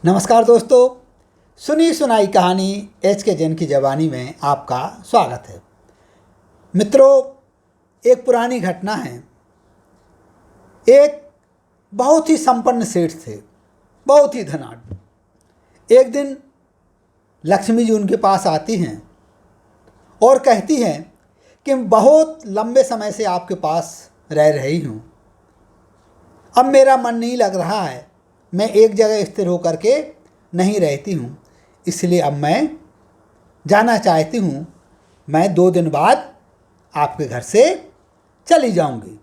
नमस्कार दोस्तों, सुनी सुनाई कहानी एच के जैन की ज़बानी में आपका स्वागत है। मित्रों, एक पुरानी घटना है। एक बहुत ही संपन्न सेठ थे, बहुत ही धनाढ्य। एक दिन लक्ष्मी जी उनके पास आती हैं और कहती हैं कि बहुत लंबे समय से आपके पास रह रही हूँ। अब मेरा मन नहीं लग रहा है, मैं एक जगह स्थिर होकर के नहीं रहती हूँ, इसलिए अब मैं जाना चाहती हूँ। मैं 2 दिन बाद आपके घर से चली जाऊंगी।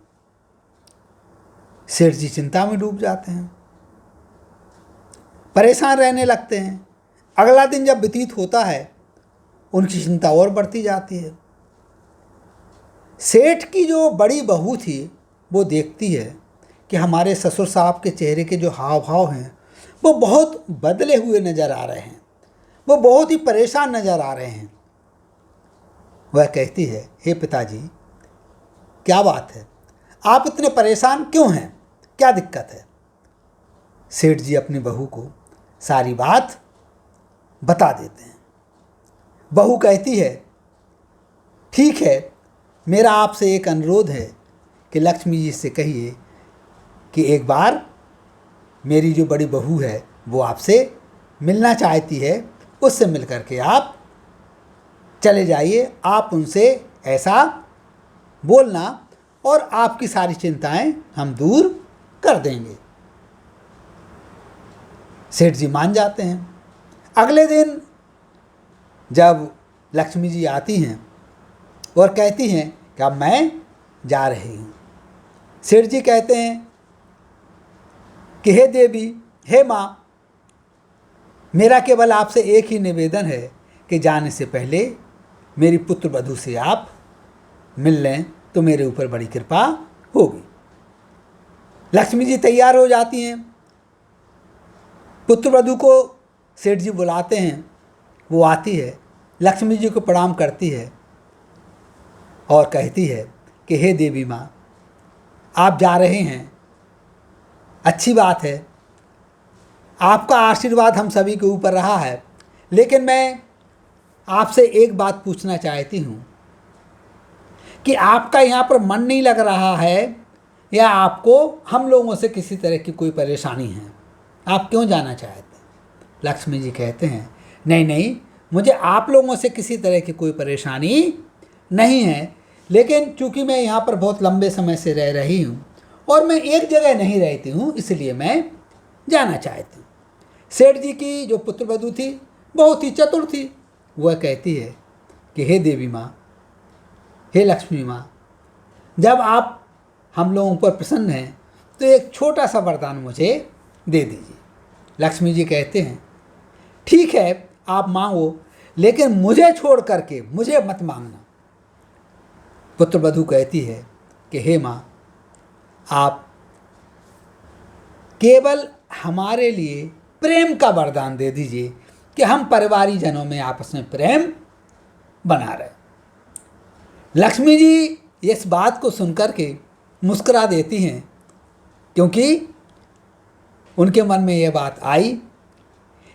सेठ जी चिंता में डूब जाते हैं, परेशान रहने लगते हैं। अगला दिन जब व्यतीत होता है, उनकी चिंता और बढ़ती जाती है। सेठ की जो बड़ी बहू थी, वो देखती है कि हमारे ससुर साहब के चेहरे के जो हाव भाव हैं वो बहुत बदले हुए नज़र आ रहे हैं, वो बहुत ही परेशान नज़र आ रहे हैं। वह कहती है, हे पिताजी, क्या बात है, आप इतने परेशान क्यों हैं, क्या दिक्कत है? सेठ जी अपनी बहू को सारी बात बता देते हैं। बहू कहती है, ठीक है, मेरा आपसे एक अनुरोध है कि लक्ष्मी जी से कहिए कि एक बार मेरी जो बड़ी बहू है वो आपसे मिलना चाहती है, उससे मिल कर के आप चले जाइए। आप उनसे ऐसा बोलना और आपकी सारी चिंताएं हम दूर कर देंगे। सेठ जी मान जाते हैं। अगले दिन जब लक्ष्मी जी आती हैं और कहती हैं कि अब मैं जा रही हूँ, सेठ जी कहते हैं कि हे देवी, हे माँ, मेरा केवल आपसे एक ही निवेदन है कि जाने से पहले मेरी पुत्र वधू से आप मिल लें तो मेरे ऊपर बड़ी कृपा होगी। लक्ष्मी जी तैयार हो जाती हैं। पुत्र वधू को सेठ जी बुलाते हैं, वो आती है, लक्ष्मी जी को प्रणाम करती है और कहती है कि हे देवी माँ, आप जा रहे हैं, अच्छी बात है, आपका आशीर्वाद हम सभी के ऊपर रहा है, लेकिन मैं आपसे एक बात पूछना चाहती हूँ कि आपका यहाँ पर मन नहीं लग रहा है या आपको हम लोगों से किसी तरह की कोई परेशानी है, आप क्यों जाना चाहते हैं? लक्ष्मी जी कहते हैं, नहीं नहीं, मुझे आप लोगों से किसी तरह की कोई परेशानी नहीं है, लेकिन चूँकि मैं यहाँ पर बहुत लंबे समय से रह रही हूँ और मैं एक जगह नहीं रहती हूँ, इसलिए मैं जाना चाहती हूँ। सेठ जी की जो पुत्रवधू थी बहुत ही चतुर थी। वह कहती है कि हे देवी माँ, हे लक्ष्मी माँ, जब आप हम लोगों पर प्रसन्न हैं तो एक छोटा सा वरदान मुझे दे दीजिए। लक्ष्मी जी कहते हैं, ठीक है, आप मांगो, लेकिन मुझे छोड़ करके मुझे मत मांगना। पुत्रवधू कहती है कि हे माँ, आप केवल हमारे लिए प्रेम का वरदान दे दीजिए कि हम परिवारी जनों में आपस में प्रेम बना रहे। लक्ष्मी जी इस बात को सुनकर के मुस्कुरा देती हैं, क्योंकि उनके मन में यह बात आई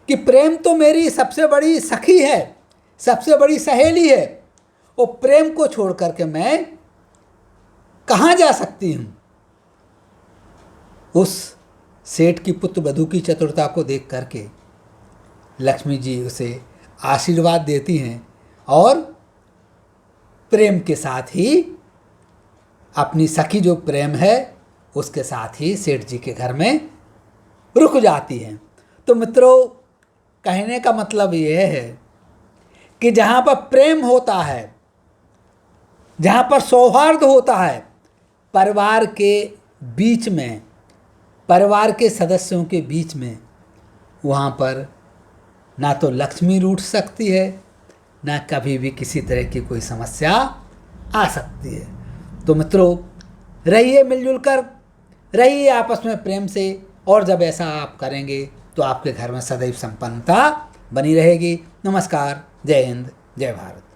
कि प्रेम तो मेरी सबसे बड़ी सखी है, सबसे बड़ी सहेली है, और प्रेम को छोड़ करके मैं कहाँ जा सकती हूँ। उस सेठ की पुत्र वधू की चतुरता को देख करके लक्ष्मी जी उसे आशीर्वाद देती हैं और प्रेम के साथ ही अपनी सखी जो प्रेम है उसके साथ ही सेठ जी के घर में रुक जाती हैं। तो मित्रों, कहने का मतलब यह है कि जहाँ पर प्रेम होता है, जहाँ पर सौहार्द होता है, परिवार के बीच में, परिवार के सदस्यों के बीच में, वहाँ पर ना तो लक्ष्मी रूठ सकती है, ना कभी भी किसी तरह की कोई समस्या आ सकती है। तो मित्रों, रहिए मिलजुल कर, रहिए आपस में प्रेम से, और जब ऐसा आप करेंगे तो आपके घर में सदैव संपन्नता बनी रहेगी। नमस्कार, जय हिंद, जय भारत।